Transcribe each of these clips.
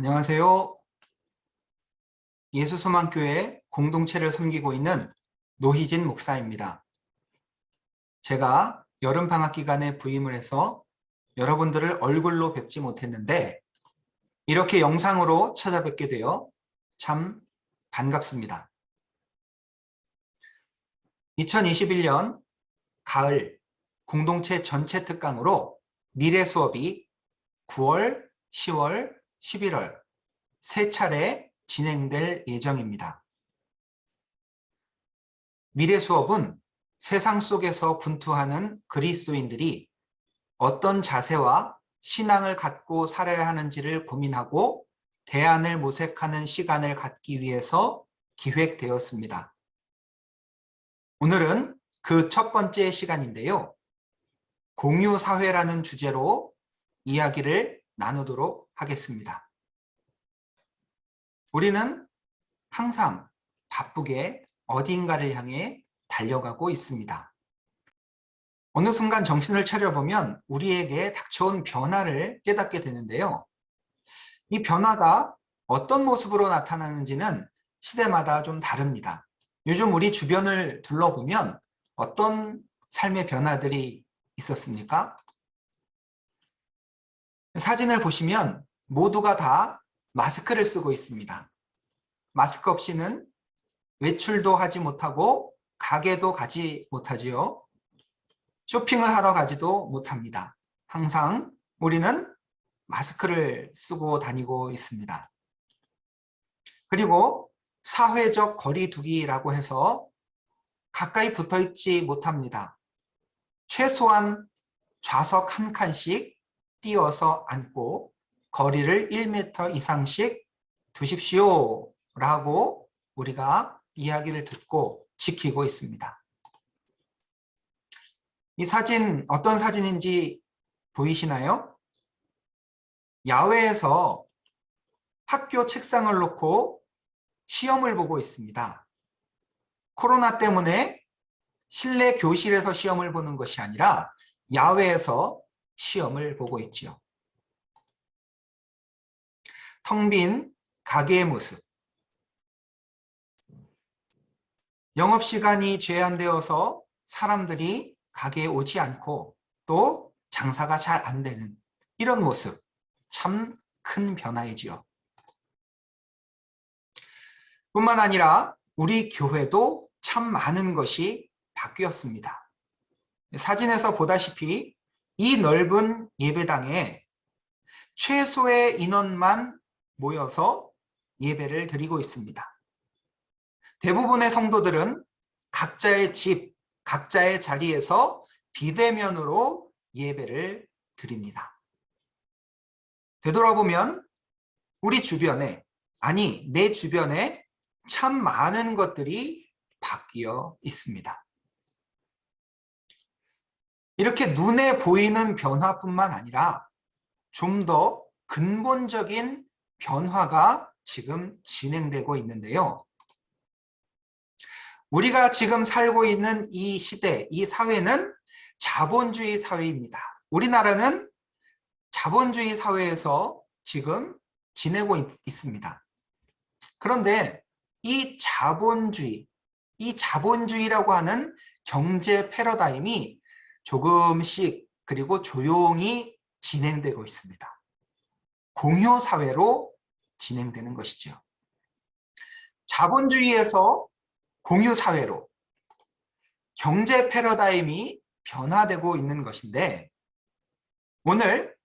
안녕하세요. 예수소망교회 공동체를 섬기고 있는 노희진 목사입니다. 제가 여름방학 기간에 부임을 해서 여러분들을 얼굴로 뵙지 못했는데 이렇게 영상으로 찾아뵙게 되어 참 반갑습니다. 2021년 가을 공동체 전체 특강으로 미래 수업이 9월, 10월, 11월 세 차례 진행될 예정입니다. 미래 수업은 세상 속에서 분투하는 그리스도인들이 어떤 자세와 신앙을 갖고 살아야 하는지를 고민하고 대안을 모색하는 시간을 갖기 위해서 기획되었습니다. 오늘은 그 첫 번째 시간인데요. 공유사회라는 주제로 이야기를 나누도록 하겠습니다. 우리는 항상 바쁘게 어딘가를 향해 달려가고 있습니다. 어느 순간 정신을 차려보면 우리에게 닥쳐온 변화를 깨닫게 되는데요. 이 변화가 어떤 모습으로 나타나는지는 시대마다 좀 다릅니다. 요즘 우리 주변을 둘러보면 어떤 삶의 변화들이 있었습니까? 사진을 보시면 모두가 다 마스크를 쓰고 있습니다. 마스크 없이는 외출도 하지 못하고 가게도 가지 못하지요. 쇼핑을 하러 가지도 못합니다. 항상 우리는 마스크를 쓰고 다니고 있습니다. 그리고 사회적 거리두기라고 해서 가까이 붙어 있지 못합니다. 최소한 좌석 한 칸씩 띄어서 앉고 거리를 1m 이상씩 두십시오 라고 우리가 이야기를 듣고 지키고 있습니다. 이 사진 어떤 사진인지 보이시나요? 야외에서 학교 책상을 놓고 시험을 보고 있습니다. 코로나 때문에 실내 교실에서 시험을 보는 것이 아니라 야외에서 시험을 보고 있지요. 텅 빈 가게의 모습. 영업시간이 제한되어서 사람들이 가게에 오지 않고 또 장사가 잘 안 되는 이런 모습. 참 큰 변화이지요. 뿐만 아니라 우리 교회도 참 많은 것이 바뀌었습니다. 사진에서 보다시피 이 넓은 예배당에 최소의 인원만 모여서 예배를 드리고 있습니다. 대부분의 성도들은 각자의 집, 각자의 자리에서 비대면으로 예배를 드립니다. 되돌아보면 우리 주변에, 아니 내 주변에 참 많은 것들이 바뀌어 있습니다. 이렇게 눈에 보이는 변화뿐만 아니라 좀 더 근본적인 변화가 지금 진행되고 있는데요. 우리가 지금 살고 있는 이 시대, 이 사회는 자본주의 사회입니다. 우리나라는 자본주의 사회에서 지금 지내고 있습니다. 그런데 이 자본주의라고 하는 경제 패러다임이 조금씩 그리고 조용히 진행되고 있습니다. 공유사회로 진행되는 것이죠. 자본주의에서 공유사회로 경제 패러다임이 변화되고 있는 것인데 오늘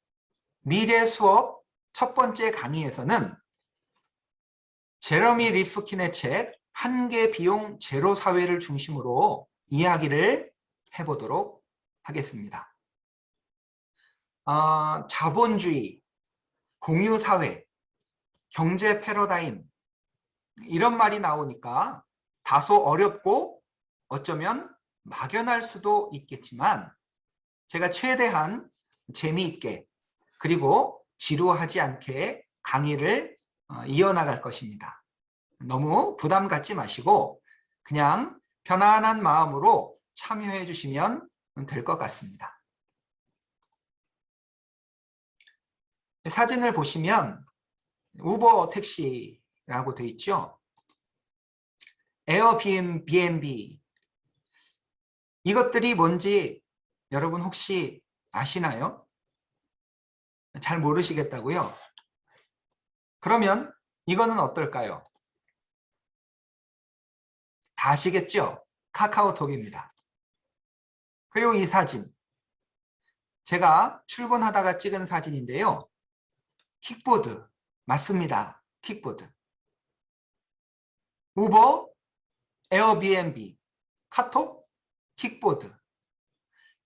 미래 수업 첫 번째 강의에서는 제러미 리프킨의 책 한계 비용 제로 사회를 중심으로 이야기를 해보도록 하겠습니다. 자본주의, 공유사회, 경제 패러다임 이런 말이 나오니까 다소 어렵고 어쩌면 막연할 수도 있겠지만 제가 최대한 재미있게 그리고 지루하지 않게 강의를 이어나갈 것입니다. 너무 부담 갖지 마시고 그냥 편안한 마음으로 참여해 주시면 될 것 같습니다. 사진을 보시면 우버 택시라고 돼 있죠. 에어비앤비 이것들이 뭔지 여러분 혹시 아시나요? 잘 모르시겠다고요? 그러면 이거는 어떨까요? 다 아시겠죠? 카카오톡입니다. 그리고 이 사진 제가 출근하다가 찍은 사진인데요. 킥보드 맞습니다. 킥보드. 우버, 에어비앤비, 카톡, 킥보드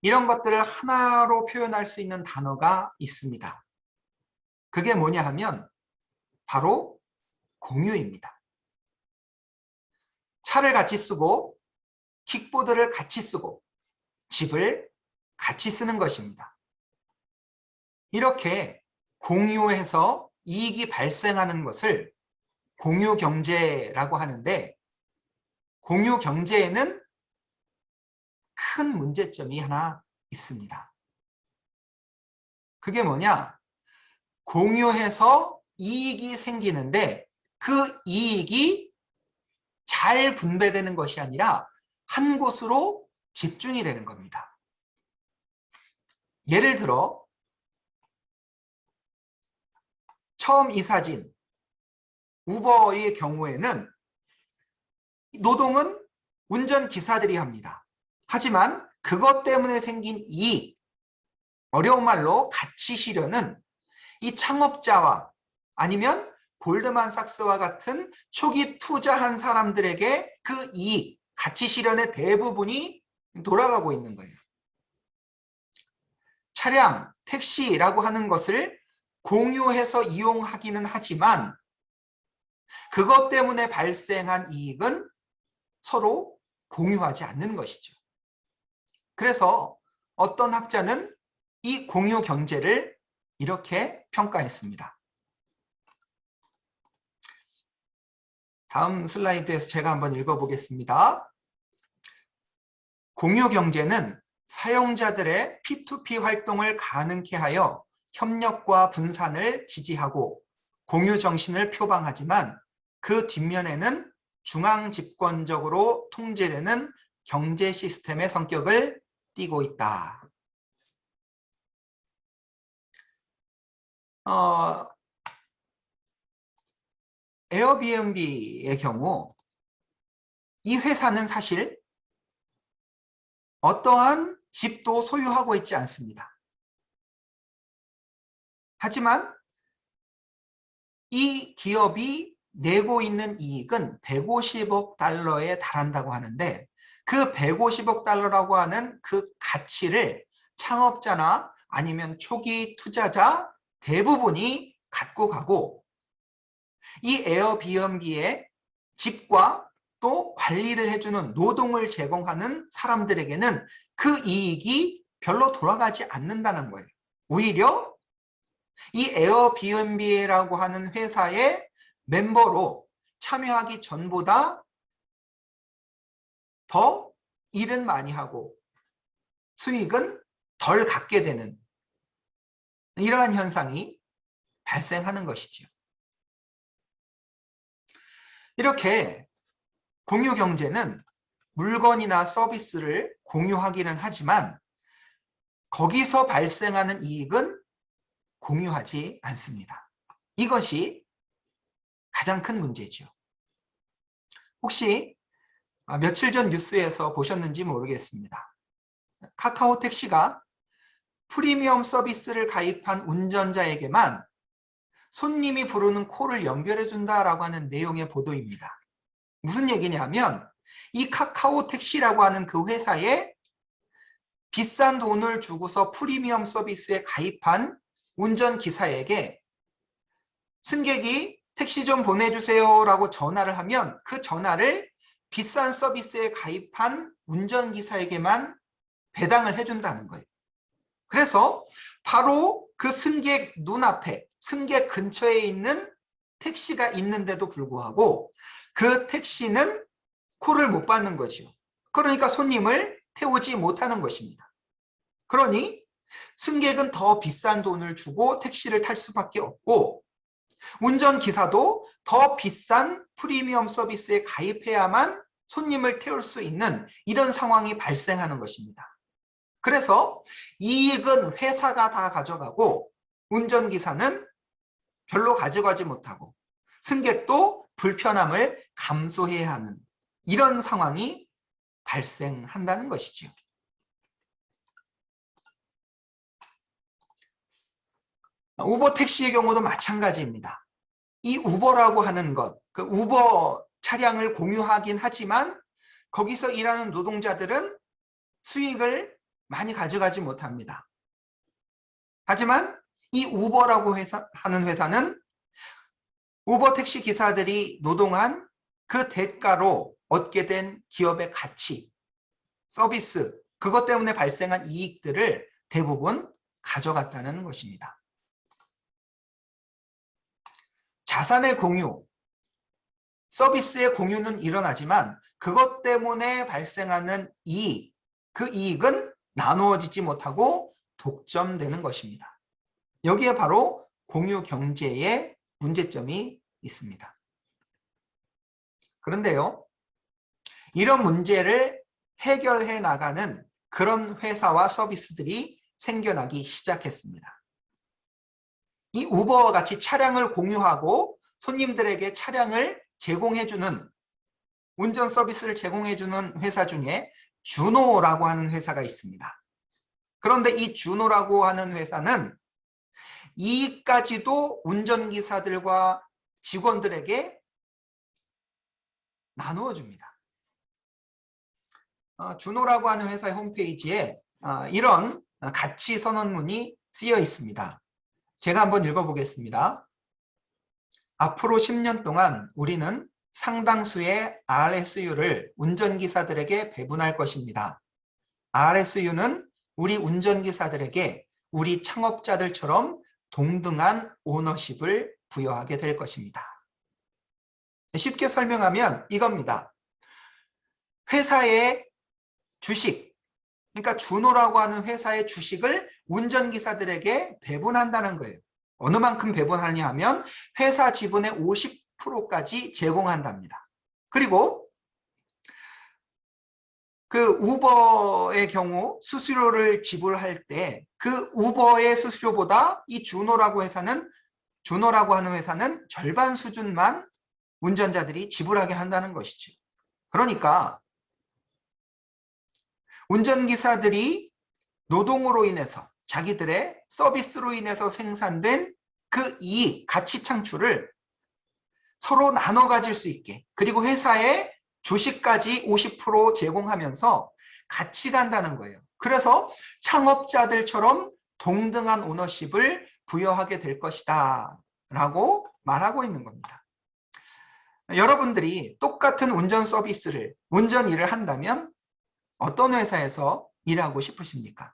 이런 것들을 하나로 표현할 수 있는 단어가 있습니다. 그게 뭐냐 하면 바로 공유입니다. 차를 같이 쓰고 킥보드를 같이 쓰고 집을 같이 쓰는 것입니다. 이렇게 공유해서 이익이 발생하는 것을 공유경제라고 하는데 공유경제에는 큰 문제점이 하나 있습니다. 그게 뭐냐? 공유해서 이익이 생기는데 그 이익이 잘 분배되는 것이 아니라 한 곳으로 집중이 되는 겁니다. 예를 들어 처음 이 사진 우버의 경우에는 노동은 운전기사들이 합니다. 하지만 그것 때문에 생긴 이익, 어려운 말로 가치 실현은 이 창업자와 아니면 골드만삭스와 같은 초기 투자한 사람들에게 그 이익, 가치 실현의 대부분이 돌아가고 있는 거예요. 차량, 택시라고 하는 것을 공유해서 이용하기는 하지만 그것 때문에 발생한 이익은 서로 공유하지 않는 것이죠. 그래서 어떤 학자는 이 공유 경제를 이렇게 평가했습니다. 다음 슬라이드에서 제가 한번 읽어보겠습니다. 공유 경제는 사용자들의 P2P 활동을 가능케 하여 협력과 분산을 지지하고 공유 정신을 표방하지만 그 뒷면에는 중앙 집권적으로 통제되는 경제 시스템의 성격을 띠고 있다. 에어비앤비의 경우 이 회사는 사실 어떠한 집도 소유하고 있지 않습니다. 하지만 이 기업이 내고 있는 이익은 150억 달러에 달한다고 하는데 그 150억 달러라고 하는 그 가치를 창업자나 아니면 초기 투자자 대부분이 갖고 가고 이 에어비앤비의 집과 또 관리를 해주는 노동을 제공하는 사람들에게는 그 이익이 별로 돌아가지 않는다는 거예요. 오히려 이 에어비앤비라고 하는 회사의 멤버로 참여하기 전보다 더 일은 많이 하고 수익은 덜 갖게 되는 이러한 현상이 발생하는 것이지요. 이렇게 공유 경제는 물건이나 서비스를 공유하기는 하지만 거기서 발생하는 이익은 공유하지 않습니다. 이것이 가장 큰 문제죠. 혹시 며칠 전 뉴스에서 보셨는지 모르겠습니다. 카카오 택시가 프리미엄 서비스를 가입한 운전자에게만 손님이 부르는 콜을 연결해 준다라고 하는 내용의 보도입니다. 무슨 얘기냐면 이 카카오 택시라고 하는 그 회사에 비싼 돈을 주고서 프리미엄 서비스에 가입한 운전기사에게 승객이 택시 좀 보내주세요 라고 전화를 하면 그 전화를 비싼 서비스에 가입한 운전기사에게만 배당을 해준다는 거예요. 그래서 바로 그 승객 눈앞에 승객 근처에 있는 택시가 있는데도 불구하고 그 택시는 콜을 못 받는 거죠. 그러니까 손님을 태우지 못하는 것입니다. 그러니 승객은 더 비싼 돈을 주고 택시를 탈 수밖에 없고 운전기사도 더 비싼 프리미엄 서비스에 가입해야만 손님을 태울 수 있는 이런 상황이 발생하는 것입니다. 그래서 이익은 회사가 다 가져가고 운전기사는 별로 가져가지 못하고 승객도 불편함을 감수해야 하는 이런 상황이 발생한다는 것이죠. 우버 택시의 경우도 마찬가지입니다. 이 우버라고 하는 것, 그 우버 차량을 공유하긴 하지만 거기서 일하는 노동자들은 수익을 많이 가져가지 못합니다. 하지만 이 우버라고 하는 회사는 우버 택시 기사들이 노동한 그 대가로 얻게 된 기업의 가치, 서비스, 그것 때문에 발생한 이익들을 대부분 가져갔다는 것입니다. 자산의 공유, 서비스의 공유는 일어나지만 그것 때문에 발생하는 이익, 그 이익은 나누어지지 못하고 독점되는 것입니다. 여기에 바로 공유 경제의 문제점이 있습니다. 그런데요, 이런 문제를 해결해 나가는 그런 회사와 서비스들이 생겨나기 시작했습니다. 이 우버와 같이 차량을 공유하고 손님들에게 차량을 제공해주는, 운전 서비스를 제공해주는 회사 중에 주노라고 하는 회사가 있습니다. 그런데 이 주노라고 하는 회사는 이익까지도 운전기사들과 직원들에게 나누어 줍니다. 주노라고 하는 회사의 홈페이지에 이런 가치 선언문이 쓰여 있습니다. 제가 한번 읽어보겠습니다. 앞으로 10년 동안 우리는 상당수의 RSU를 운전기사들에게 배분할 것입니다. RSU는 우리 운전기사들에게 우리 창업자들처럼 동등한 오너십을 부여하게 될 것입니다. 쉽게 설명하면 이겁니다. 회사의 주식, 그러니까 주노라고 하는 회사의 주식을 운전기사들에게 배분한다는 거예요. 어느 만큼 배분하냐 하면 회사 지분의 50%까지 제공한답니다. 그리고 그 우버의 경우 수수료를 지불할 때 그 우버의 수수료보다 이 주노라고 하는 회사는 절반 수준만 운전자들이 지불하게 한다는 것이죠. 그러니까 운전기사들이 노동으로 인해서 자기들의 서비스로 인해서 생산된 그 이익, 가치 창출을 서로 나눠 가질 수 있게, 그리고 회사에 주식까지 50% 제공하면서 같이 간다는 거예요. 그래서 창업자들처럼 동등한 오너십을 부여하게 될 것이다 라고 말하고 있는 겁니다. 여러분들이 똑같은 운전 서비스를, 운전 일을 한다면 어떤 회사에서 일하고 싶으십니까?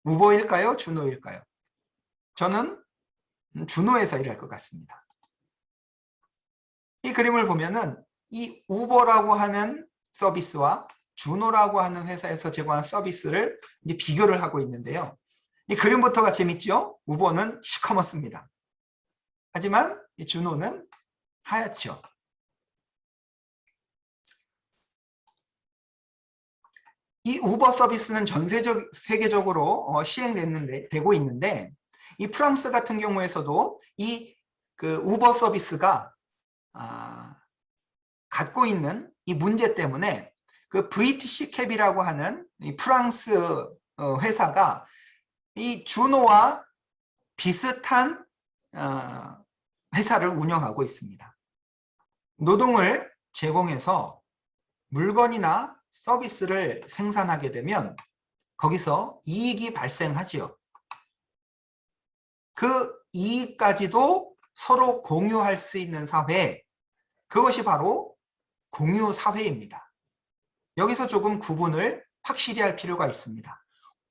우버일까요? 주노일까요? 저는 주노에서 일할 것 같습니다. 이 그림을 보면은 이 우버라고 하는 서비스와 주노라고 하는 회사에서 제공하는 서비스를 이제 비교를 하고 있는데요. 이 그림부터가 재밌죠? 우버는 시커멓습니다. 하지만 이 주노는 하얗죠. 이 우버 서비스는 전 세계적으로 시행되고 있는데, 이 프랑스 같은 경우에서도 이 그 우버 서비스가 갖고 있는 이 문제 때문에 그 브리티시 캡이라고 하는 이 프랑스 회사가 이 주노와 비슷한 회사를 운영하고 있습니다. 노동을 제공해서 물건이나 서비스를 생산하게 되면 거기서 이익이 발생하지요. 그 이익까지도 서로 공유할 수 있는 사회, 그것이 바로 공유사회입니다. 여기서 조금 구분을 확실히 할 필요가 있습니다.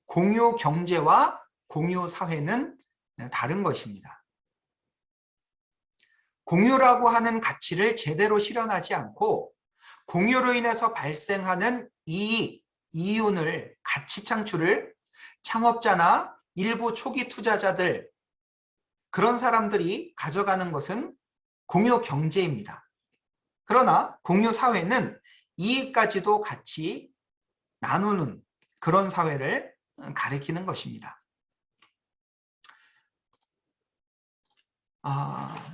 공유경제와 공유사회는 다른 것입니다. 공유라고 하는 가치를 제대로 실현하지 않고 공유로 인해서 발생하는 이익, 이윤을, 가치 창출을 창업자나 일부 초기 투자자들, 그런 사람들이 가져가는 것은 공유 경제입니다. 그러나 공유 사회는 이익까지도 같이 나누는 그런 사회를 가리키는 것입니다.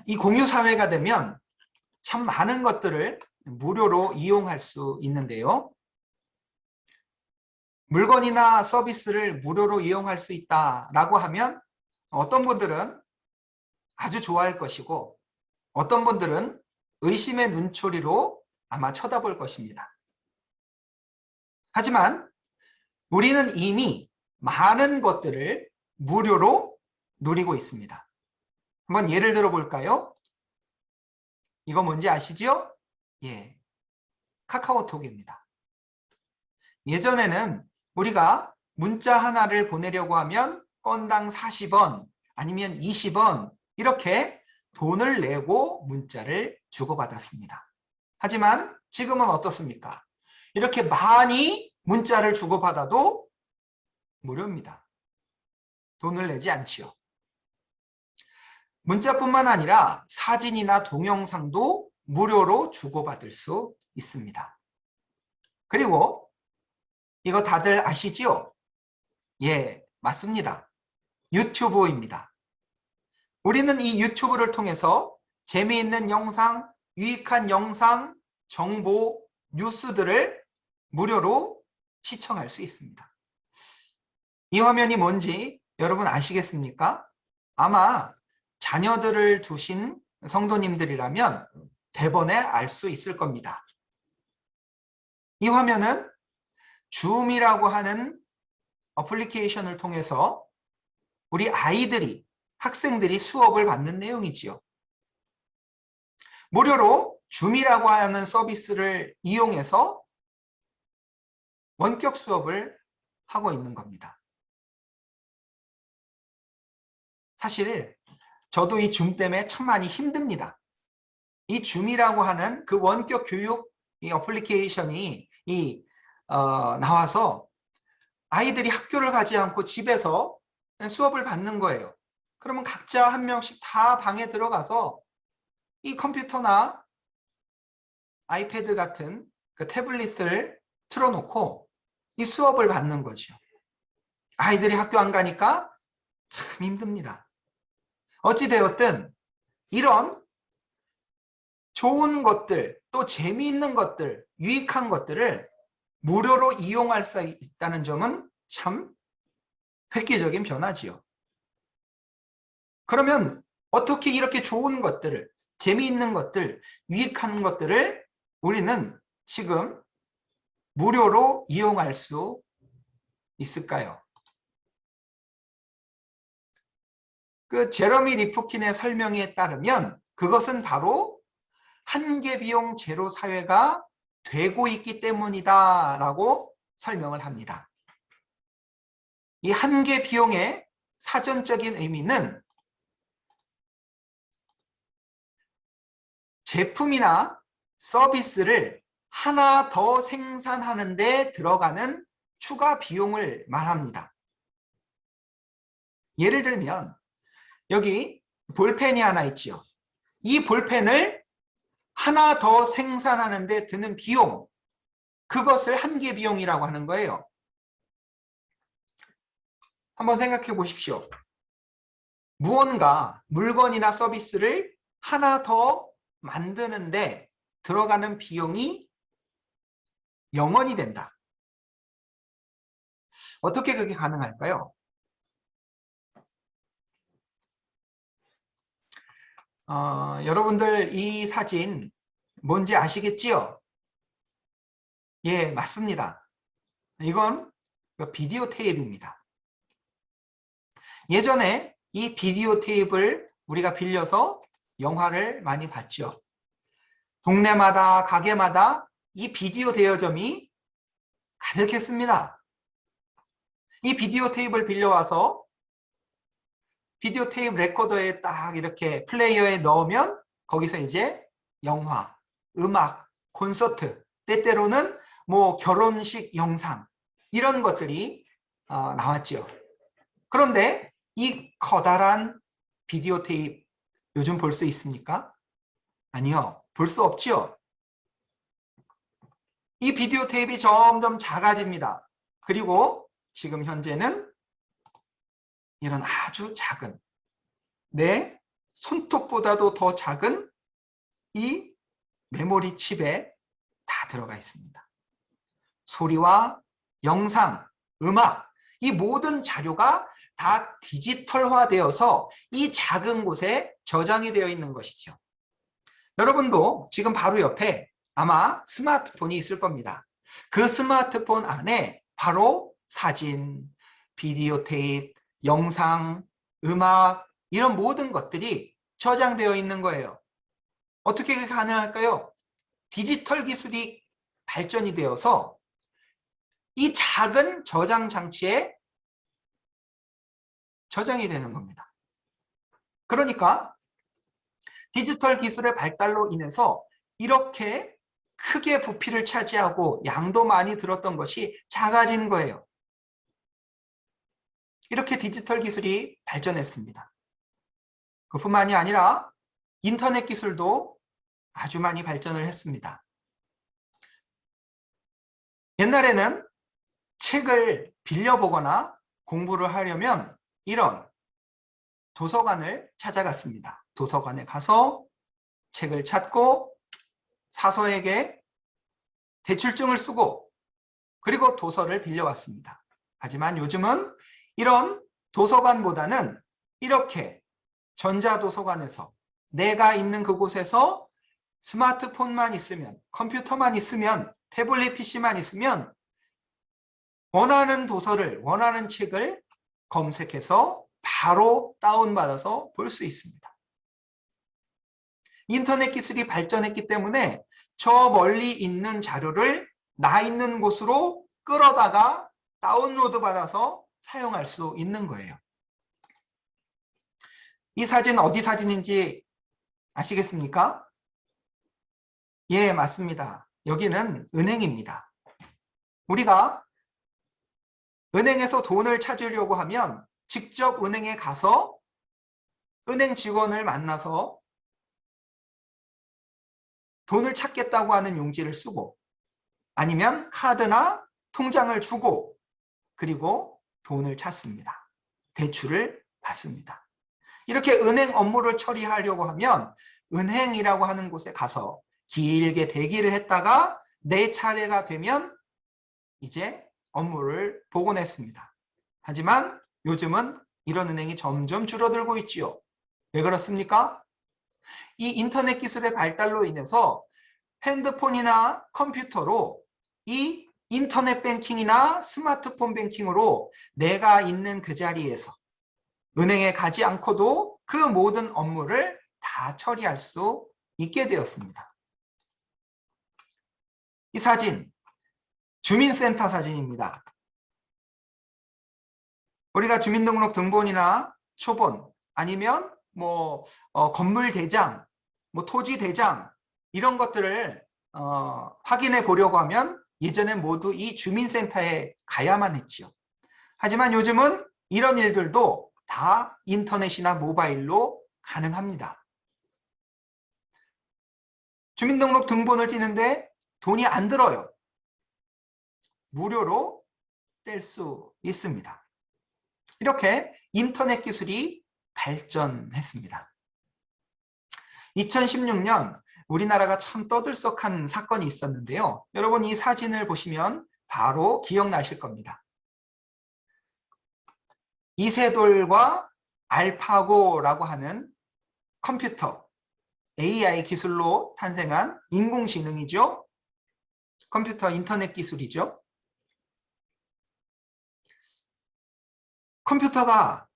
이 공유 사회가 되면 참 많은 것들을 무료로 이용할 수 있는데요. 물건이나 서비스를 무료로 이용할 수 있다라고 하면 어떤 분들은 아주 좋아할 것이고 어떤 분들은 의심의 눈초리로 아마 쳐다볼 것입니다. 하지만 우리는 이미 많은 것들을 무료로 누리고 있습니다. 한번 예를 들어 볼까요? 이거 뭔지 아시죠? 예, 카카오톡입니다. 예전에는 우리가 문자 하나를 보내려고 하면 건당 40원 아니면 20원 이렇게 돈을 내고 문자를 주고받았습니다. 하지만 지금은 어떻습니까? 이렇게 많이 문자를 주고받아도 무료입니다. 돈을 내지 않지요. 문자뿐만 아니라 사진이나 동영상도 무료로 주고받을 수 있습니다. 그리고 이거 다들 아시지요? 예, 맞습니다. 유튜브입니다. 우리는 이 유튜브를 통해서 재미있는 영상, 유익한 영상, 정보, 뉴스들을 무료로 시청할 수 있습니다. 이 화면이 뭔지 여러분 아시겠습니까? 아마 자녀들을 두신 성도님들이라면 대번에 알 수 있을 겁니다. 이 화면은 줌이라고 하는 어플리케이션을 통해서 우리 아이들이, 학생들이 수업을 받는 내용이지요. 무료로 줌이라고 하는 서비스를 이용해서 원격 수업을 하고 있는 겁니다. 사실 저도 이 줌 때문에 참 많이 힘듭니다. 이 줌이라고 하는 그 원격 교육 이 어플리케이션이 나와서 아이들이 학교를 가지 않고 집에서 수업을 받는 거예요. 그러면 각자 한 명씩 다 방에 들어가서 이 컴퓨터나 아이패드 같은 그 태블릿을 틀어놓고 이 수업을 받는 거죠. 아이들이 학교 안 가니까 참 힘듭니다. 어찌되었든 이런 좋은 것들, 또 재미있는 것들, 유익한 것들을 무료로 이용할 수 있다는 점은 참 획기적인 변화지요. 그러면 어떻게 이렇게 좋은 것들을, 재미있는 것들, 유익한 것들을 우리는 지금 무료로 이용할 수 있을까요? 그 제러미 리프킨의 설명에 따르면 그것은 바로 한계 비용 제로 사회가 되고 있기 때문이다 라고 설명을 합니다. 이 한계 비용의 사전적인 의미는 제품이나 서비스를 하나 더 생산하는 데 들어가는 추가 비용을 말합니다. 예를 들면 여기 볼펜이 하나 있지요. 이 볼펜을 하나 더 생산하는 데 드는 비용, 그것을 한계 비용이라고 하는 거예요. 한번 생각해 보십시오. 무언가 물건이나 서비스를 하나 더 만드는데 들어가는 비용이 0원이 된다. 어떻게 그게 가능할까요? 여러분들 이 사진 뭔지 아시겠지요? 예, 맞습니다. 이건 비디오 테이프입니다. 예전에 이 비디오 테이프를 우리가 빌려서 영화를 많이 봤죠. 동네마다 가게마다 이 비디오 대여점이 가득했습니다. 이 비디오 테이프를 빌려와서 비디오 테이프 레코더에 딱 이렇게 플레이어에 넣으면 거기서 이제 영화, 음악, 콘서트, 때때로는 뭐 결혼식 영상 이런 것들이 나왔죠. 그런데 이 커다란 비디오 테이프 요즘 볼 수 있습니까? 아니요. 볼 수 없지요. 이 비디오 테이프가 점점 작아집니다. 그리고 지금 현재는 이런 아주 작은, 내 손톱보다도 더 작은 이 메모리 칩에 다 들어가 있습니다. 소리와 영상, 음악, 이 모든 자료가 다 디지털화되어서 이 작은 곳에 저장이 되어 있는 것이죠. 여러분도 지금 바로 옆에 아마 스마트폰이 있을 겁니다. 그 스마트폰 안에 바로 사진, 비디오 테이프, 영상, 음악 이런 모든 것들이 저장되어 있는 거예요. 어떻게 가능할까요? 디지털 기술이 발전이 되어서 이 작은 저장 장치에 저장이 되는 겁니다. 그러니까 디지털 기술의 발달로 인해서 이렇게 크게 부피를 차지하고 양도 많이 들었던 것이 작아진 거예요. 이렇게 디지털 기술이 발전했습니다. 그뿐만이 아니라 인터넷 기술도 아주 많이 발전을 했습니다. 옛날에는 책을 빌려보거나 공부를 하려면 이런 도서관을 찾아갔습니다. 도서관에 가서 책을 찾고 사서에게 대출증을 쓰고 그리고 도서를 빌려왔습니다. 하지만 요즘은 이런 도서관보다는 이렇게 전자도서관에서 내가 있는 그곳에서 스마트폰만 있으면, 컴퓨터만 있으면, 태블릿 PC만 있으면 원하는 도서를, 원하는 책을 검색해서 바로 다운받아서 볼 수 있습니다. 인터넷 기술이 발전했기 때문에 저 멀리 있는 자료를 나 있는 곳으로 끌어다가 다운로드 받아서 사용할 수 있는 거예요. 이 사진 어디 사진인지 아시겠습니까? 예, 맞습니다. 여기는 은행입니다. 우리가 은행에서 돈을 찾으려고 하면 직접 은행에 가서 은행 직원을 만나서 돈을 찾겠다고 하는 용지를 쓰고 아니면 카드나 통장을 주고 그리고 돈을 찾습니다. 대출을 받습니다. 이렇게 은행 업무를 처리하려고 하면 은행이라고 하는 곳에 가서 길게 대기를 했다가 내 차례가 되면 이제 업무를 복원했습니다. 하지만 요즘은 이런 은행이 점점 줄어들고 있지요. 왜 그렇습니까? 이 인터넷 기술의 발달로 인해서 핸드폰이나 컴퓨터로 이 인터넷 뱅킹이나 스마트폰 뱅킹으로 내가 있는 그 자리에서 은행에 가지 않고도 그 모든 업무를 다 처리할 수 있게 되었습니다. 이 사진, 주민센터 사진입니다. 우리가 주민등록 등본이나 초본 아니면 건물 대장, 토지 대장 이런 것들을 확인해 보려고 하면 예전에 모두 이 주민센터에 가야만 했지요. 하지만 요즘은 이런 일들도 다 인터넷이나 모바일로 가능합니다. 주민등록 등본을 띄는데 돈이 안 들어요. 무료로 뗄 수 있습니다. 이렇게 인터넷 기술이 발전했습니다. 2016년 우리나라가 참 떠들썩한 사건이 있었는데요. 여러분 이 사진을 보시면 바로 기억나실 겁니다. 이세돌과 알파고라고 하는 컴퓨터, AI 기술로 탄생한 인공지능이죠. 컴퓨터 인터넷 기술이죠. 컴퓨터가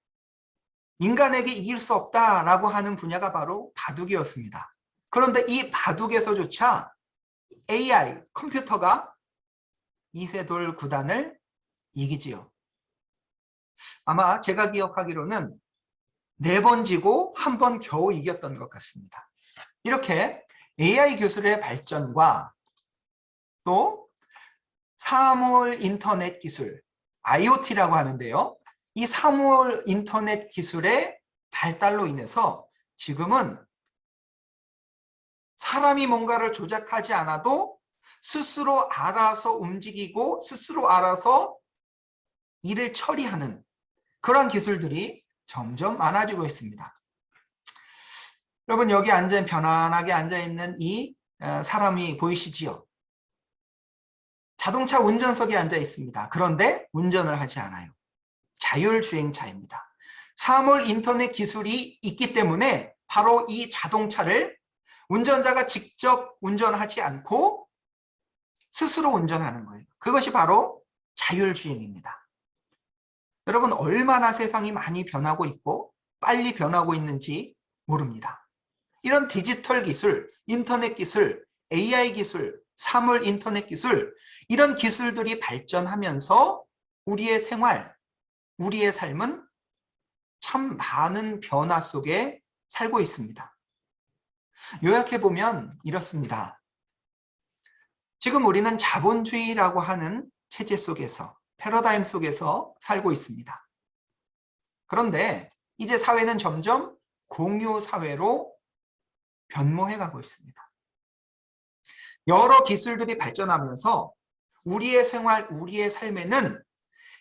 인간에게 이길 수 없다라고 하는 분야가 바로 바둑이었습니다. 그런데 이 바둑에서조차 AI, 컴퓨터가 이세돌 구단을 이기지요. 아마 제가 기억하기로는 4번 지고 1번 겨우 이겼던 것 같습니다. 이렇게 AI 기술의 발전과 또 사물 인터넷 기술, IoT라고 하는데요. 이 사물 인터넷 기술의 발달로 인해서 지금은 사람이 뭔가를 조작하지 않아도 스스로 알아서 움직이고 스스로 알아서 일을 처리하는 그런 기술들이 점점 많아지고 있습니다. 여러분, 여기 편안하게 앉아있는 이 사람이 보이시지요? 자동차 운전석에 앉아 있습니다. 그런데 운전을 하지 않아요. 자율주행차입니다. 사물 인터넷 기술이 있기 때문에 바로 이 자동차를 운전자가 직접 운전하지 않고 스스로 운전하는 거예요. 그것이 바로 자율주행입니다. 여러분, 얼마나 세상이 많이 변하고 있고 빨리 변하고 있는지 모릅니다. 이런 디지털 기술, 인터넷 기술, AI 기술, 사물 인터넷 기술, 이런 기술들이 발전하면서 우리의 생활, 우리의 삶은 참 많은 변화 속에 살고 있습니다. 요약해보면 이렇습니다. 지금 우리는 자본주의라고 하는 체제 속에서, 패러다임 속에서 살고 있습니다. 그런데 이제 사회는 점점 공유사회로 변모해 가고 있습니다. 여러 기술들이 발전하면서 우리의 생활, 우리의 삶에는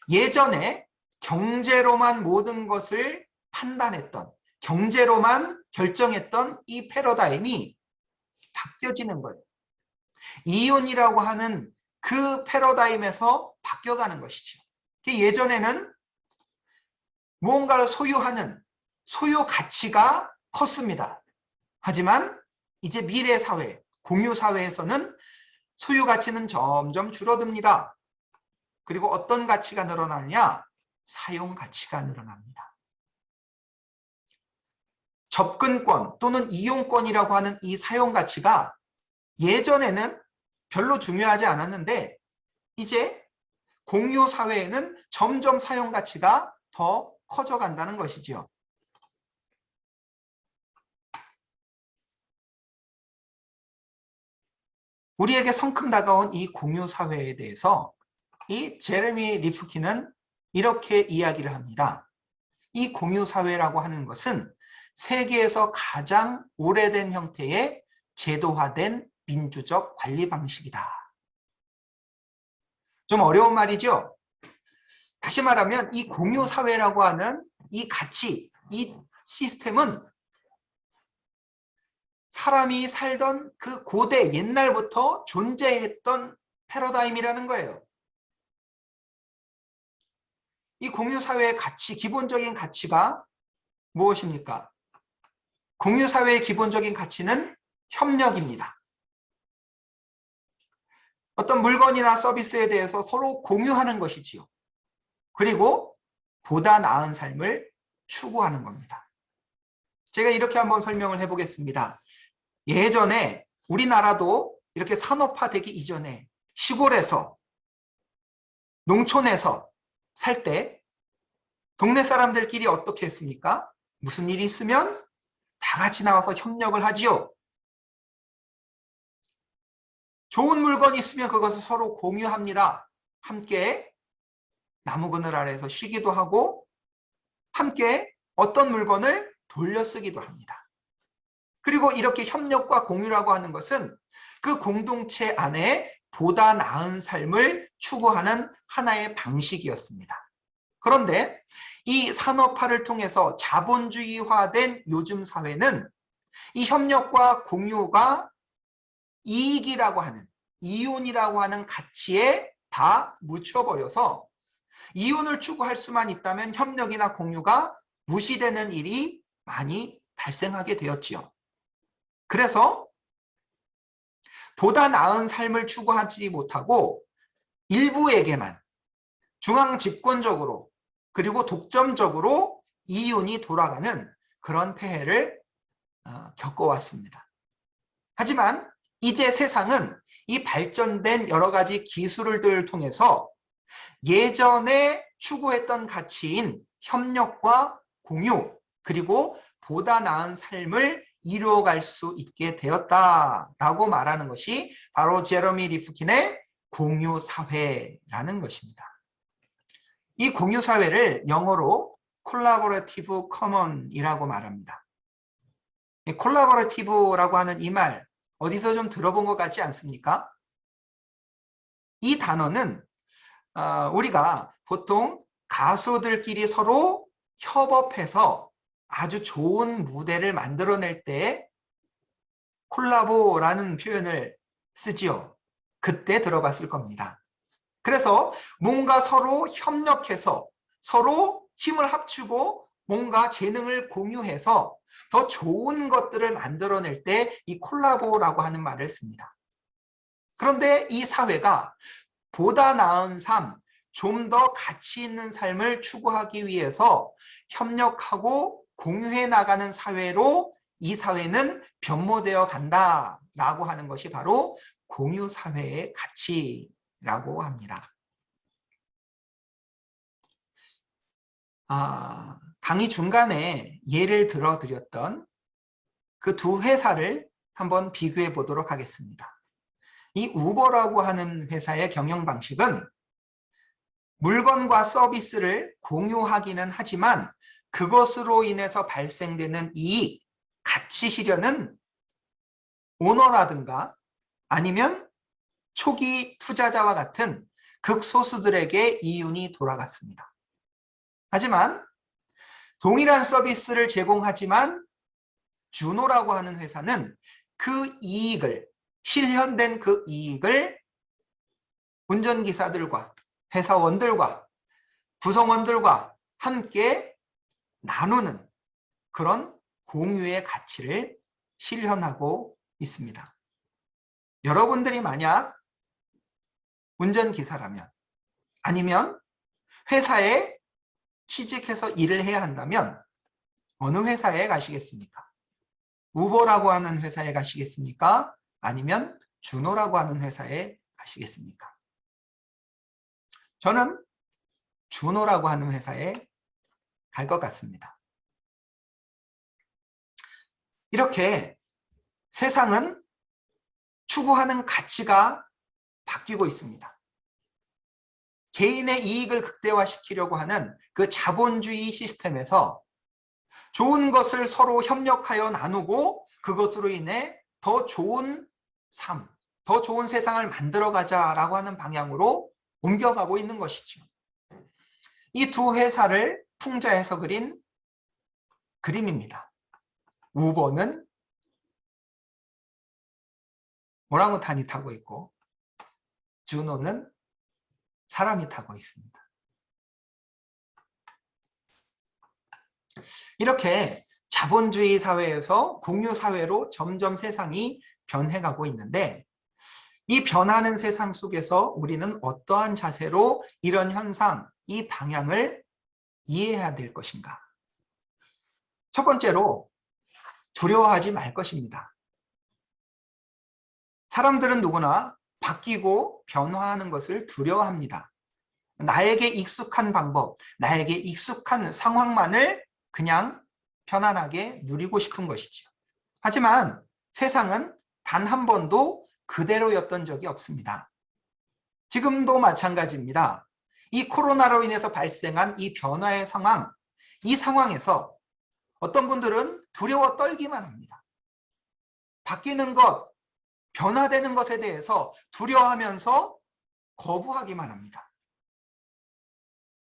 예전에 경제로만 모든 것을 판단했던, 경제로만 결정했던 이 패러다임이 바뀌어지는 거예요. 이윤이라고 하는 그 패러다임에서 바뀌어가는 것이죠. 예전에는 무언가를 소유하는 소유 가치가 컸습니다. 하지만 이제 미래 사회, 공유 사회에서는 소유 가치는 점점 줄어듭니다. 그리고 어떤 가치가 늘어나느냐? 사용 가치가 늘어납니다. 접근권 또는 이용권이라고 하는 이 사용 가치가 예전에는 별로 중요하지 않았는데 이제 공유 사회에는 점점 사용 가치가 더 커져 간다는 것이지요. 우리에게 성큼 다가온 이 공유 사회에 대해서 이 제레미 리프킨은 이렇게 이야기를 합니다. 이 공유 사회라고 하는 것은 세계에서 가장 오래된 형태의 제도화된 민주적 관리 방식이다. 좀 어려운 말이죠? 다시 말하면 이 공유 사회라고 하는 이 가치, 이 시스템은 사람이 살던 그 고대 옛날부터 존재했던 패러다임이라는 거예요. 이 공유사회의 가치, 기본적인 가치가 무엇입니까? 공유사회의 기본적인 가치는 협력입니다. 어떤 물건이나 서비스에 대해서 서로 공유하는 것이지요. 그리고 보다 나은 삶을 추구하는 겁니다. 제가 이렇게 한번 설명을 해보겠습니다. 예전에 우리나라도 이렇게 산업화되기 이전에 시골에서, 농촌에서 살 때 동네 사람들끼리 어떻게 했습니까? 무슨 일이 있으면 다 같이 나와서 협력을 하지요. 좋은 물건이 있으면 그것을 서로 공유합니다. 함께 나무 그늘 아래에서 쉬기도 하고 함께 어떤 물건을 돌려 쓰기도 합니다. 그리고 이렇게 협력과 공유라고 하는 것은 그 공동체 안에 보다 나은 삶을 추구하는 하나의 방식이었습니다. 그런데 이 산업화를 통해서 자본주의화된 요즘 사회는 이 협력과 공유가 이익이라고 하는, 이윤이라고 하는 가치에 다 묻혀버려서 이윤을 추구할 수만 있다면 협력이나 공유가 무시되는 일이 많이 발생하게 되었지요. 그래서 보다 나은 삶을 추구하지 못하고 일부에게만 중앙 집권적으로 그리고 독점적으로 이윤이 돌아가는 그런 폐해를 겪어왔습니다. 하지만 이제 세상은 이 발전된 여러 가지 기술들을 통해서 예전에 추구했던 가치인 협력과 공유 그리고 보다 나은 삶을 이루어갈 수 있게 되었다라고 말하는 것이 바로 제레미 리프킨의 공유사회라는 것입니다. 이 공유사회를 영어로 collaborative common이라고 말합니다. 이 collaborative라고 하는 이 말 어디서 좀 들어본 것 같지 않습니까? 이 단어는 우리가 보통 가수들끼리 서로 협업해서 아주 좋은 무대를 만들어낼 때 콜라보라는 표현을 쓰지요. 그때 들어봤을 겁니다. 그래서 뭔가 서로 협력해서 서로 힘을 합치고 뭔가 재능을 공유해서 더 좋은 것들을 만들어낼 때 이 콜라보라고 하는 말을 씁니다. 그런데 이 사회가 보다 나은 삶, 좀 더 가치 있는 삶을 추구하기 위해서 협력하고 공유해 나가는 사회로 이 사회는 변모되어 간다라고 하는 것이 바로 공유사회의 가치라고 합니다. 강의 중간에 예를 들어드렸던 그 두 회사를 한번 비교해 보도록 하겠습니다. 이 우버라고 하는 회사의 경영 방식은 물건과 서비스를 공유하기는 하지만 그것으로 인해서 발생되는 이익, 가치 실현은 오너라든가 아니면 초기 투자자와 같은 극소수들에게 이윤이 돌아갔습니다. 하지만 동일한 서비스를 제공하지만 주노라고 하는 회사는 그 이익을, 실현된 그 이익을 운전기사들과 회사원들과 구성원들과 함께 나누는 그런 공유의 가치를 실현하고 있습니다. 여러분들이 만약 운전기사라면 아니면 회사에 취직해서 일을 해야 한다면 어느 회사에 가시겠습니까? 우버라고 하는 회사에 가시겠습니까? 아니면 주노라고 하는 회사에 가시겠습니까? 저는 주노라고 하는 회사에 갈 것 같습니다. 이렇게 세상은 추구하는 가치가 바뀌고 있습니다. 개인의 이익을 극대화시키려고 하는 그 자본주의 시스템에서 좋은 것을 서로 협력하여 나누고 그것으로 인해 더 좋은 삶, 더 좋은 세상을 만들어가자라고 하는 방향으로 옮겨가고 있는 것이죠. 이 두 회사를 풍자해서 그린 그림입니다. 우버는 오랑우탄이 타고 있고 주노는 사람이 타고 있습니다. 이렇게 자본주의 사회에서 공유사회로 점점 세상이 변해가고 있는데 이 변하는 세상 속에서 우리는 어떠한 자세로 이런 현상, 이 방향을 이해해야 될 것인가? 첫 번째로 두려워하지 말 것입니다. 사람들은 누구나 바뀌고 변화하는 것을 두려워합니다. 나에게 익숙한 방법, 나에게 익숙한 상황만을 그냥 편안하게 누리고 싶은 것이죠. 하지만 세상은 단 한 번도 그대로였던 적이 없습니다. 지금도 마찬가지입니다. 이 코로나로 인해서 발생한 이 변화의 상황, 이 상황에서 어떤 분들은 두려워 떨기만 합니다. 바뀌는 것, 변화되는 것에 대해서 두려워하면서 거부하기만 합니다.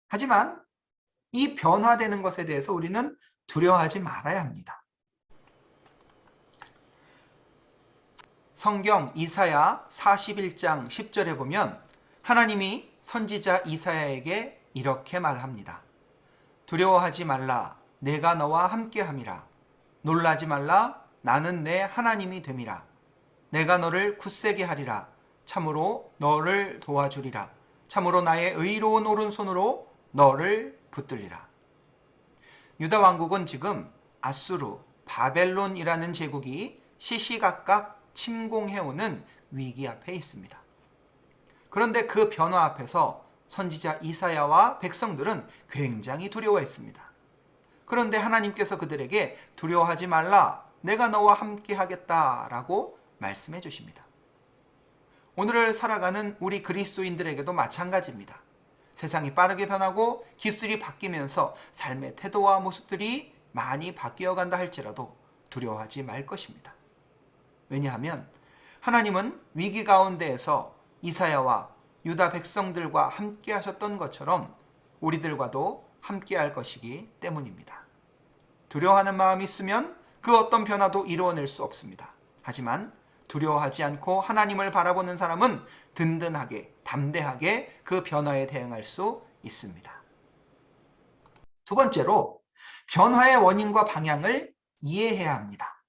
하지만 이 변화되는 것에 대해서 우리는 두려워하지 말아야 합니다. 성경 이사야 41장 10절에 보면 하나님이 선지자 이사야에게 이렇게 말합니다. 두려워하지 말라, 내가 너와 함께함이라. 놀라지 말라, 나는 내 하나님이 됨이라. 내가 너를 굳세게 하리라. 참으로 너를 도와주리라. 참으로 나의 의로운 오른손으로 너를 붙들리라. 유다 왕국은 지금 아수르, 바벨론이라는 제국이 시시각각 침공해오는 위기 앞에 있습니다. 그런데 그 변화 앞에서 선지자 이사야와 백성들은 굉장히 두려워했습니다. 그런데 하나님께서 그들에게 두려워하지 말라, 내가 너와 함께 하겠다라고 말씀해 주십니다. 오늘을 살아가는 우리 그리스도인들에게도 마찬가지입니다. 세상이 빠르게 변하고 기술이 바뀌면서 삶의 태도와 모습들이 많이 바뀌어간다 할지라도 두려워하지 말 것입니다. 왜냐하면 하나님은 위기 가운데에서 이사야와 유다 백성들과 함께 하셨던 것처럼 우리들과도 함께 할 것이기 때문입니다. 두려워하는 마음이 있으면 그 어떤 변화도 이루어낼 수 없습니다. 하지만 두려워하지 않고 하나님을 바라보는 사람은 든든하게, 담대하게 그 변화에 대응할 수 있습니다. 두 번째로, 변화의 원인과 방향을 이해해야 합니다.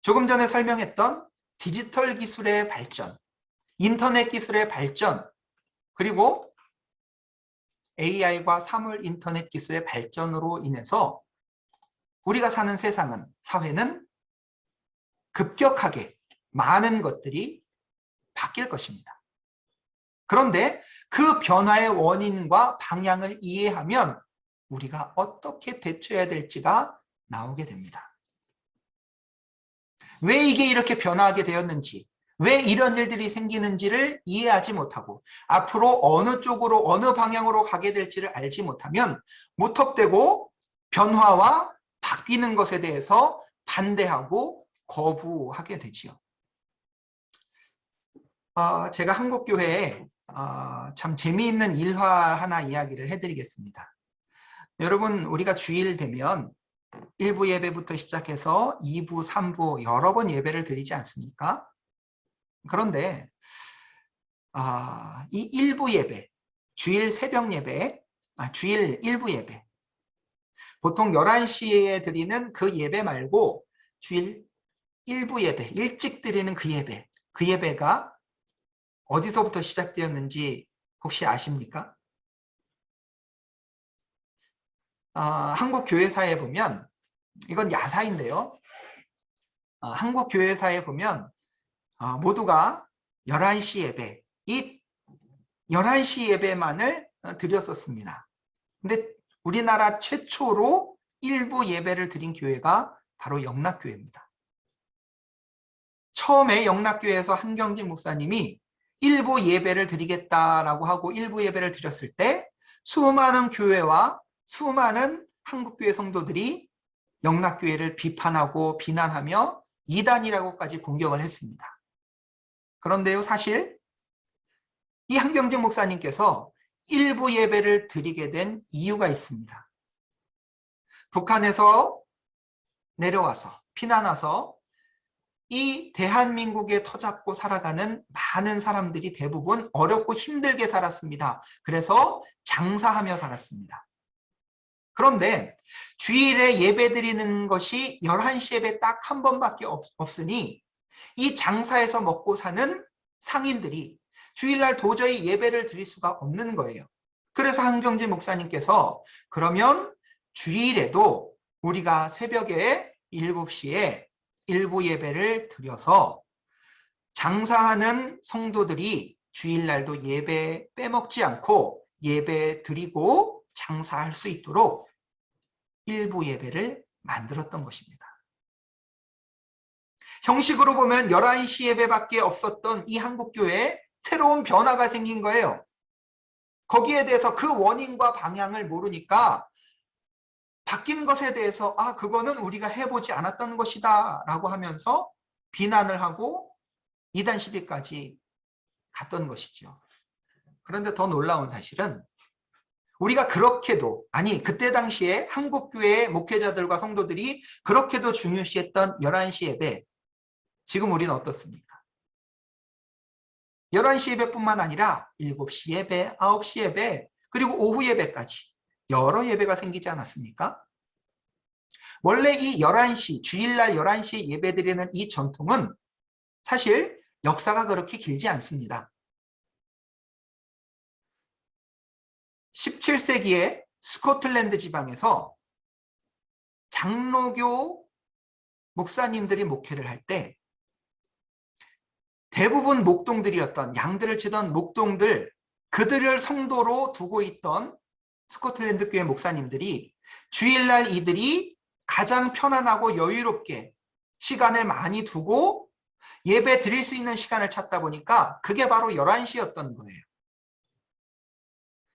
조금 전에 설명했던 디지털 기술의 발전, 인터넷 기술의 발전, 그리고 AI과 사물 인터넷 기술의 발전으로 인해서 우리가 사는 세상은, 사회는 급격하게 많은 것들이 바뀔 것입니다. 그런데 그 변화의 원인과 방향을 이해하면 우리가 어떻게 대처해야 될지가 나오게 됩니다. 왜 이게 이렇게 변화하게 되었는지, 왜 이런 일들이 생기는지를 이해하지 못하고 앞으로 어느 쪽으로, 어느 방향으로 가게 될지를 알지 못하면 무턱대고 변화와 바뀌는 것에 대해서 반대하고 거부하게 되지요. 제가 한국교회에 참 재미있는 일화 하나 이야기를 해드리겠습니다. 여러분, 우리가 주일 되면 1부 예배부터 시작해서 2부, 3부 여러 번 예배를 드리지 않습니까? 그런데 이 1부 예배, 주일 새벽 예배, 주일 1부 예배, 보통 11시에 드리는 그 예배 말고 주일 1부 예배, 일찍 드리는 그 예배가 어디서부터 시작되었는지 혹시 아십니까? 한국 교회사에 보면, 이건 야사인데요. 한국 교회사에 보면 모두가 11시 예배, 이 11시 예배만을 드렸었습니다. 근데 우리나라 최초로 1부 예배를 드린 교회가 바로 영락교회입니다. 처음에 영락교회에서 한경진 목사님이 1부 예배를 드리겠다라고 하고 1부 예배를 드렸을 때 수많은 교회와 수많은 한국교회 성도들이 영락교회를 비판하고 비난하며 이단이라고까지 공격을 했습니다. 그런데요, 사실 이 한경진 목사님께서 1부 예배를 드리게 된 이유가 있습니다. 북한에서 내려와서, 피난 와서 이 대한민국에 터잡고 살아가는 많은 사람들이 대부분 어렵고 힘들게 살았습니다. 그래서 장사하며 살았습니다. 그런데 주일에 예배 드리는 것이 11시 예배 딱 한 번밖에 없으니 이 장사해서 먹고 사는 상인들이 주일날 도저히 예배를 드릴 수가 없는 거예요. 그래서 한경진 목사님께서 그러면 주일에도 우리가 새벽에 7시에 1부 예배를 드려서 장사하는 성도들이 주일날도 예배 빼먹지 않고 예배 드리고 장사할 수 있도록 1부 예배를 만들었던 것입니다. 형식으로 보면 11시 예배밖에 없었던 이 한국교회에 새로운 변화가 생긴 거예요. 거기에 대해서 그 원인과 방향을 모르니까 바뀐 것에 대해서 그거는 우리가 해보지 않았던 것이다 라고 하면서 비난을 하고 이단 시비까지 갔던 것이죠. 그런데 더 놀라운 사실은 우리가 그렇게도, 그때 당시에 한국교회 목회자들과 성도들이 그렇게도 중요시했던 11시 예배, 지금 우리는 어떻습니까? 11시 예배뿐만 아니라 7시 예배, 9시 예배, 그리고 오후 예배까지 여러 예배가 생기지 않았습니까? 원래 이 11시, 주일날 11시에 예배드리는 이 전통은 사실 역사가 그렇게 길지 않습니다. 17세기에 스코틀랜드 지방에서 장로교 목사님들이 목회를 할 때 대부분 목동들이었던, 양들을 치던 목동들, 그들을 성도로 두고 있던 스코틀랜드 교회 목사님들이 주일날 이들이 가장 편안하고 여유롭게 시간을 많이 두고 예배 드릴 수 있는 시간을 찾다 보니까 그게 바로 11시였던 거예요.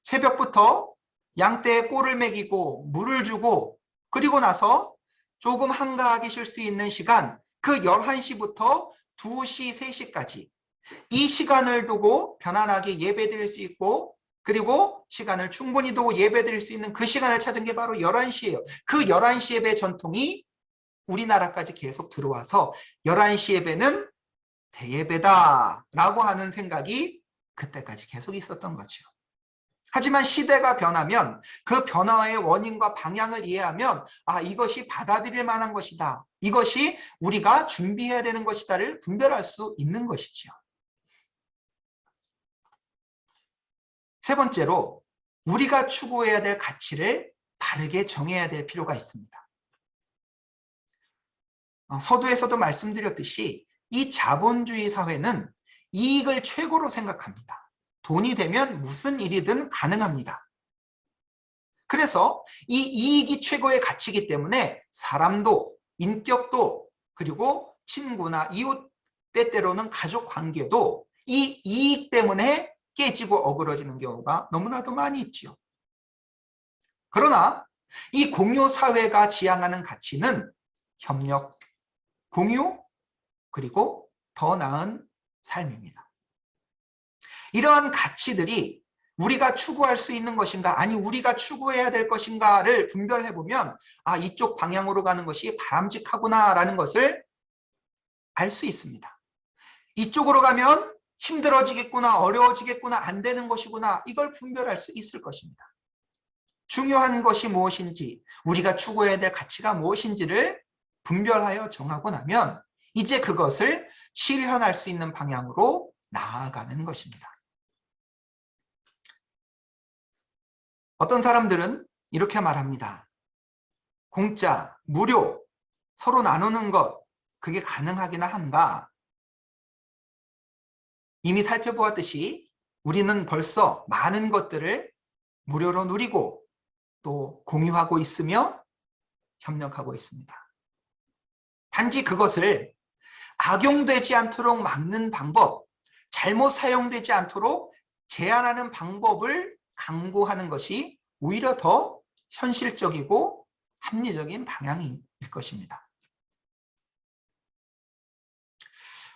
새벽부터 양떼에 꼴을 먹이고 물을 주고 그리고 나서 조금 한가하게 쉴 수 있는 시간, 그 11시부터 2시, 3시까지 이 시간을 두고 편안하게 예배 드릴 수 있고 그리고 시간을 충분히 두고 예배 드릴 수 있는 그 시간을 찾은 게 바로 11시예요. 그 11시 예배 전통이 우리나라까지 계속 들어와서 11시 예배는 대예배다라고 하는 생각이 그때까지 계속 있었던 거죠. 하지만 시대가 변하면 그 변화의 원인과 방향을 이해하면 이것이 받아들일 만한 것이다. 이것이 우리가 준비해야 되는 것이다를 분별할 수 있는 것이지요. 세 번째로 우리가 추구해야 될 가치를 바르게 정해야 될 필요가 있습니다. 서두에서도 말씀드렸듯이 이 자본주의 사회는 이익을 최고로 생각합니다. 돈이 되면 무슨 일이든 가능합니다. 그래서 이 이익이 최고의 가치이기 때문에 사람도 인격도 그리고 친구나 이웃 때때로는 가족 관계도 이 이익 때문에 깨지고 어그러지는 경우가 너무나도 많이 있죠. 그러나 이 공유 사회가 지향하는 가치는 협력, 공유, 그리고 더 나은 삶입니다. 이러한 가치들이 우리가 추구할 수 있는 것인가 아니 우리가 추구해야 될 것인가를 분별해보면 이쪽 방향으로 가는 것이 바람직하구나 라는 것을 알 수 있습니다. 이쪽으로 가면 힘들어지겠구나 어려워지겠구나 안 되는 것이구나 이걸 분별할 수 있을 것입니다. 중요한 것이 무엇인지 우리가 추구해야 될 가치가 무엇인지를 분별하여 정하고 나면 이제 그것을 실현할 수 있는 방향으로 나아가는 것입니다. 어떤 사람들은 이렇게 말합니다. 공짜, 무료, 서로 나누는 것, 그게 가능하기나 한가? 이미 살펴보았듯이 우리는 벌써 많은 것들을 무료로 누리고 또 공유하고 있으며 협력하고 있습니다. 단지 그것을 악용되지 않도록 막는 방법, 잘못 사용되지 않도록 제한하는 방법을 강구하는 것이 오히려 더 현실적이고 합리적인 방향일 것입니다.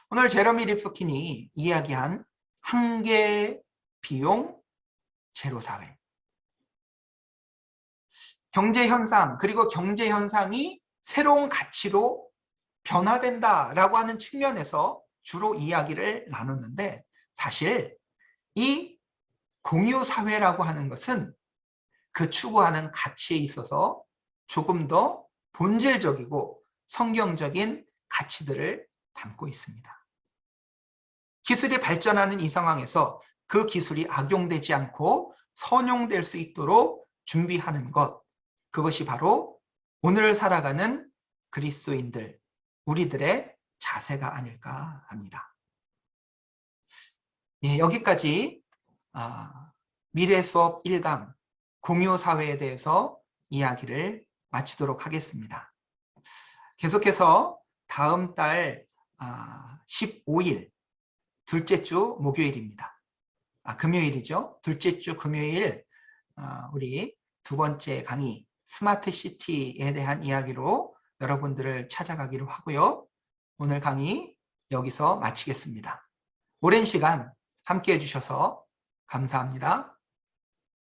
오늘 제러미 리프킨이 이야기한 한계 비용 제로 사회. 경제 현상 그리고 경제 현상이 새로운 가치로 변화된다라고 하는 측면에서 주로 이야기를 나누는데 사실 이 공유 사회라고 하는 것은 그 추구하는 가치에 있어서 조금 더 본질적이고 성경적인 가치들을 담고 있습니다. 기술이 발전하는 이 상황에서 그 기술이 악용되지 않고 선용될 수 있도록 준비하는 것, 그것이 바로 오늘 살아가는 그리스도인들, 우리들의 자세가 아닐까 합니다. 예, 여기까지 미래 수업 1강 공유사회에 대해서 이야기를 마치도록 하겠습니다. 계속해서 다음 달 15일 둘째 주 목요일입니다. 금요일이죠. 둘째 주 금요일 우리 두 번째 강의 스마트 시티에 대한 이야기로 여러분들을 찾아가기로 하고요. 오늘 강의 여기서 마치겠습니다. 오랜 시간 함께 해주셔서 감사합니다.